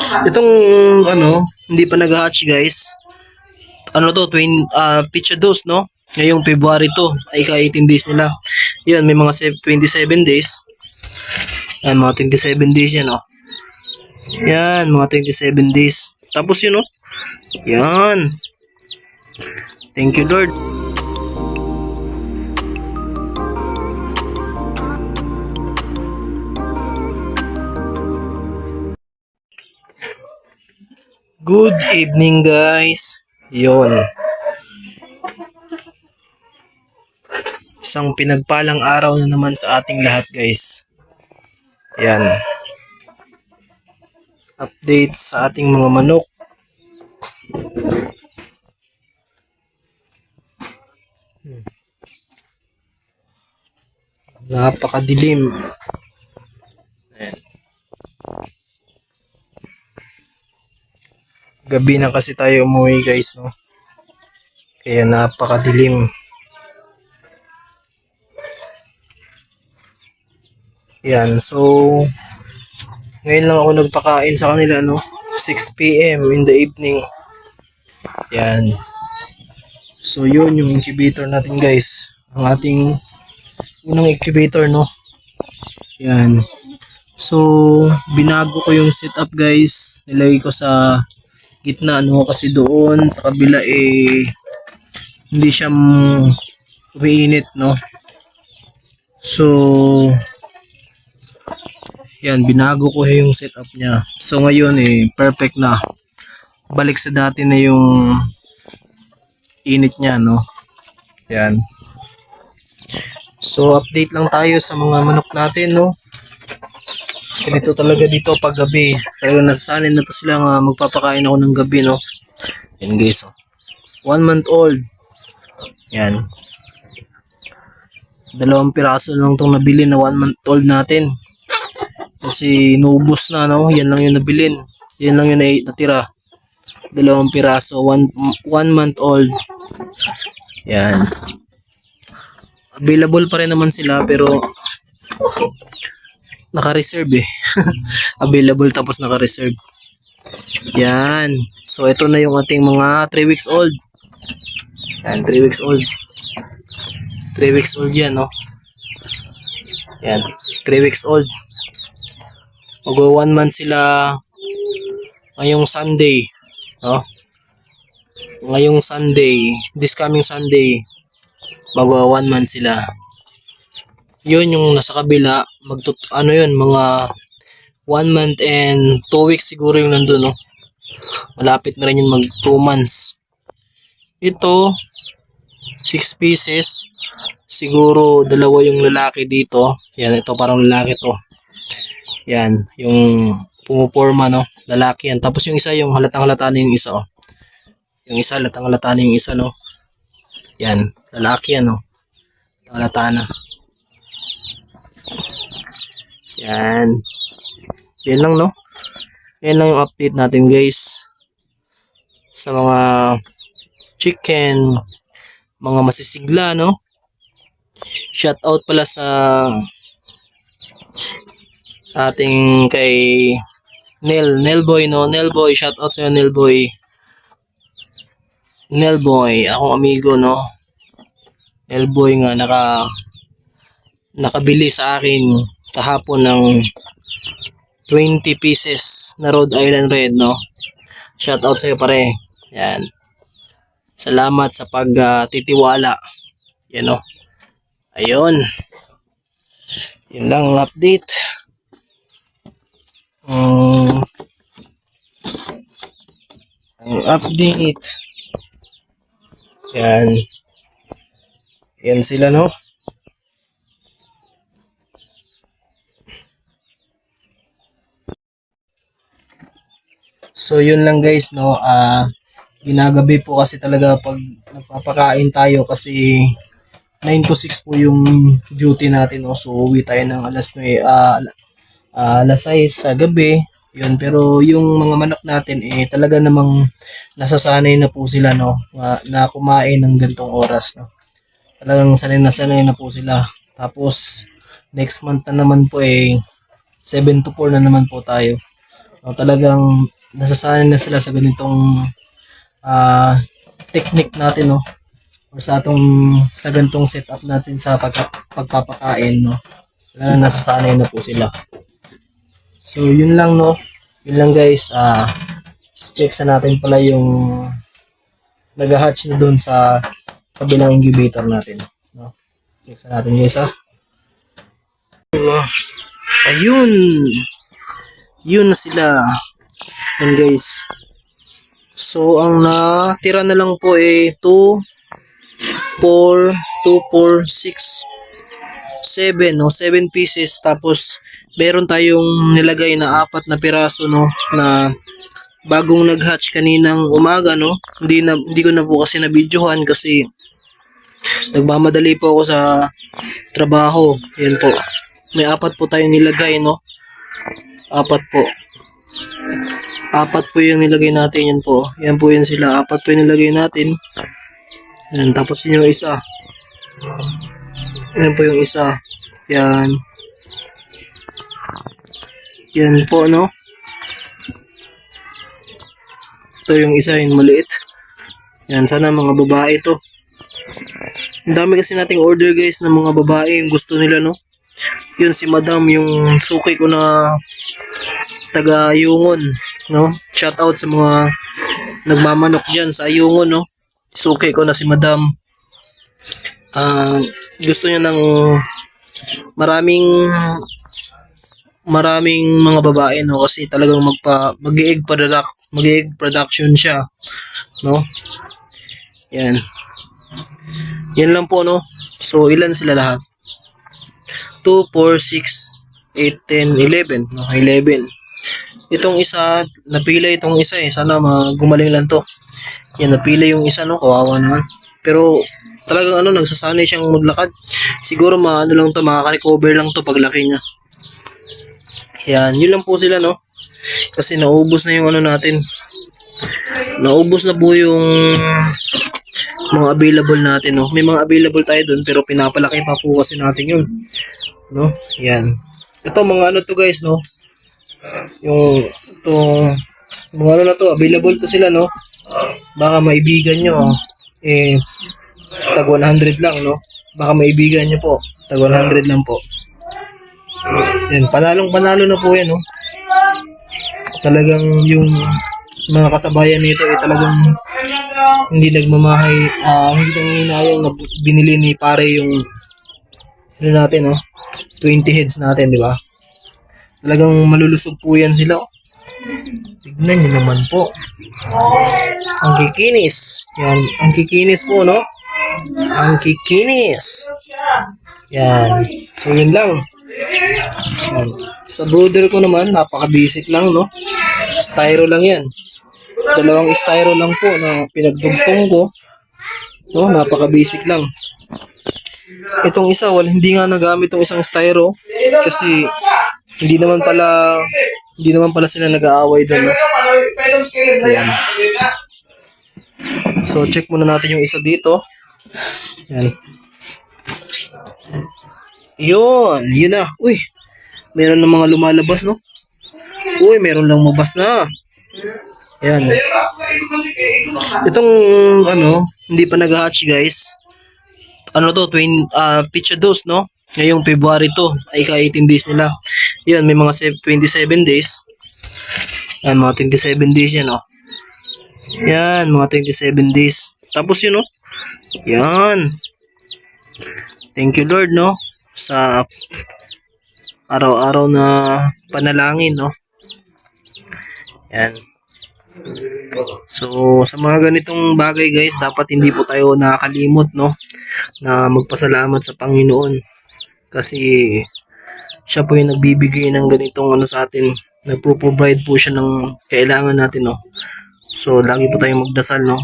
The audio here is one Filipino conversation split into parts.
Itong hindi pa nag-hatch guys. Ano to, pitcha dose, no? Ngayong February to, ay ka-18 days nila. Yan, may mga 27 days. Yan, mga 27 days yan, oh. Yan, mga 27 days. Tapos yun, oh. Yan. Thank you, Lord. Good evening, guys. Yon. Isang pinagpalang araw na naman sa ating lahat, guys. Yan. Update sa ating mga manok. Napakadilim. Ayan. Gabi na kasi tayo umuwi, guys, no? Kaya napakadilim. Yan, so ngayon lang ako nagpakain sa kanila, no? 6 PM in the evening. Yan. So yun yung incubator natin, guys. Ang ating unang incubator, no? Yan. So binago ko yung setup, guys. Nilagay ko sa gitna, no? Kasi doon sa kabila hindi siya umiinit, no? So yan, binago ko yung setup niya. So ngayon perfect na. Balik sa dati na yung init niya, no? Yan. So update lang tayo sa mga manok natin, no? Ganito talaga dito pag gabi. Talaga nasasanay na to sila nga magpapakain ako ng gabi, no? Yan, guys, oh. 1 month old. Yan. 2 piraso lang tong nabili na 1 month old natin. Kasi naubos na, no? Yan lang yung nabilin. Yan lang yung natira. 2 piraso. 1 month old. Yan. Available pa rin naman sila pero naka-reserve eh. Available tapos naka-reserve. Yan. So ito na yung ating mga 3 weeks old. Yan, 3 weeks old. 3 weeks old yan, no? Yan, 3 weeks old. Mag 1 month sila ngayong Sunday, no? Ngayong Sunday, this coming Sunday, mag 1 month sila. Yun yung nasa kabila, mga 1 month and 2 weeks siguro yung nandun, no? Malapit na rin yung mag 2 months. Ito, 6 pieces. Siguro 2 yung lalaki dito. Yan, ito parang lalaki to. Yan, yung pumuporma, no? Lalaki yan. Tapos yung isa, yung halatang-halata na yung isa, oh. Yung isa, halatang-halata na yung isa, no? Yan, lalaki yan, no? Halata na. Yan. Yan lang, no? Yan lang yung update natin, guys. Sa mga chicken, mga masisigla, no? Shout out pala sa ating kay Nelboy, no? Nelboy, shout out sa iyo, Nelboy. Nelboy, akong amigo, no? Nelboy nga nakabili sa akin kahapon ng 20 pieces na Rhode Island Red, no? Shout out sa iyo, pare. Yan. Salamat sa pagtitiwala. Yan, no? Ayun. Yun lang ang update. Ang update. Yan. Yan sila, no? So yun lang, guys, no? Ginagabi po kasi talaga pag nagpapakain tayo kasi 9 to 6 po yung duty natin, no? So uwi tayo ng alas 6 sa gabi. Yun, pero yung mga manok natin talaga namang nasasanay na po sila, no? Na kumain ng gantong oras, no? Talagang sanay na po sila. Tapos next month na naman po 7 to 4 na naman po tayo. No, talagang nasasanay na sila sa ganitong technique natin, no? Or sa ganitong setup natin sa pagpapakain, no? Nasasanay na po sila. So, yun lang, no? Yun lang, guys. Check sa natin pala yung nag-hatch na doon sa kabilang incubator natin, no? Check sa natin, guys, ayun. Yun na sila. Yan, guys. So, ang natira na lang po 2, 4, 7, no? 7 pieces. Tapos, meron tayong nilagay na 4 na piraso, no? Na bagong nag-hatch kaninang umaga, no? Hindi ko na po kasi na-videohan kasi nagmamadali po ako sa trabaho. Yan po. May 4 po tayong nilagay, no? 4 po. 4 po yung nilagay natin. Yan po. Yan po yun sila. 4 po yung nilagay natin. Yan. Tapos yun yung isa. Yan po yung isa. Yan. Yan po, no? Ito yung isa, yung maliit. Yan. Sana mga babae to. Ang dami kasi nating order, guys, ng mga babae. Yung gusto nila, no? Yun si Madam, yung suki ko na taga Ayungon, no? Shout out sa mga nagmamanok diyan sa Ayungon, no? Suki ko na si Madam. Gusto niya ng maraming mga babae, no? Kasi talagang mag-egg production siya, no? Yan. Yan lang po, no? So, ilan sila lahat? 2, 4, 6, 8, 10, 11. No? 11. Itong isa, napila itong isa eh. Sana gumaling lang to. Yan, napila yung isa, no? Kawawa naman. Pero, talagang nagsasanay siyang maglakad. Siguro lang to, makaka-recover lang to paglaki niya. Yan, yun lang po sila, no? Kasi naubos na yung natin. Naubos na po yung mga available natin, no? May mga available tayo dun, pero pinapalaki pa po kasi natin yun. No? Yan. Ito mga to, guys, no? Yung mga na to, available to sila, no? Baka maibigan nyo, tag 100 lang, no? Baka maibigan nyo po, tag 100 lang po. Yan, panalo na po yan, no? Talagang yung mga kasabayan nito talagang hindi nagmamahay, hindi nang hinayang na binili ni pare yung natin, no? 20 heads natin, di ba? Talagang malulusog po yan sila. Tignan nyo naman po. Ang kikinis. Yan. Ang kikinis po, no? Ang kikinis. Yan. So, yun lang. Yan. Sa brooder ko naman, napaka-basic lang, no? Styro lang yan. 2 styro lang po na pinagdugtong ko. No? Napaka-basic lang. Itong isa, hindi nga nagamit itong isang styro kasi hindi naman pala sila nag-aaway doon. No? Ayan. So, check muna natin yung isa dito. Yan. Yun na. Uy, meron ng mga lumalabas, no? Uy, meron lang mabas na. Yan. Itong, hindi pa nag-hatch, guys. Pichados, no? Ngayong February to, ay ka-18 days nila. Yan, may mga 27 days. Yan, mga 27 days yan, oh. Yan, mga 27 days. Tapos yun, oh. Yan. Thank you, Lord, no? Sa araw-araw na panalangin, no? Yan. So, sa mga ganitong bagay, guys, dapat hindi po tayo nakakalimot, no? Na magpasalamat sa Panginoon. Kasi siya po yung nagbibigay ng ganitong sa atin. Nagpo-provide po siya ng kailangan natin, no? So, lagi po tayong magdasal, no?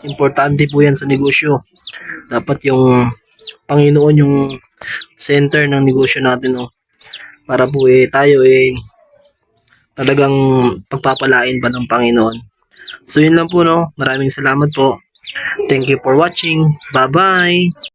Importante po yan sa negosyo. Dapat yung Panginoon yung center ng negosyo natin, no? Para po tayo talagang pagpapalain pa ng Panginoon. So, yun lang po, no? Maraming salamat po. Thank you for watching. Bye-bye!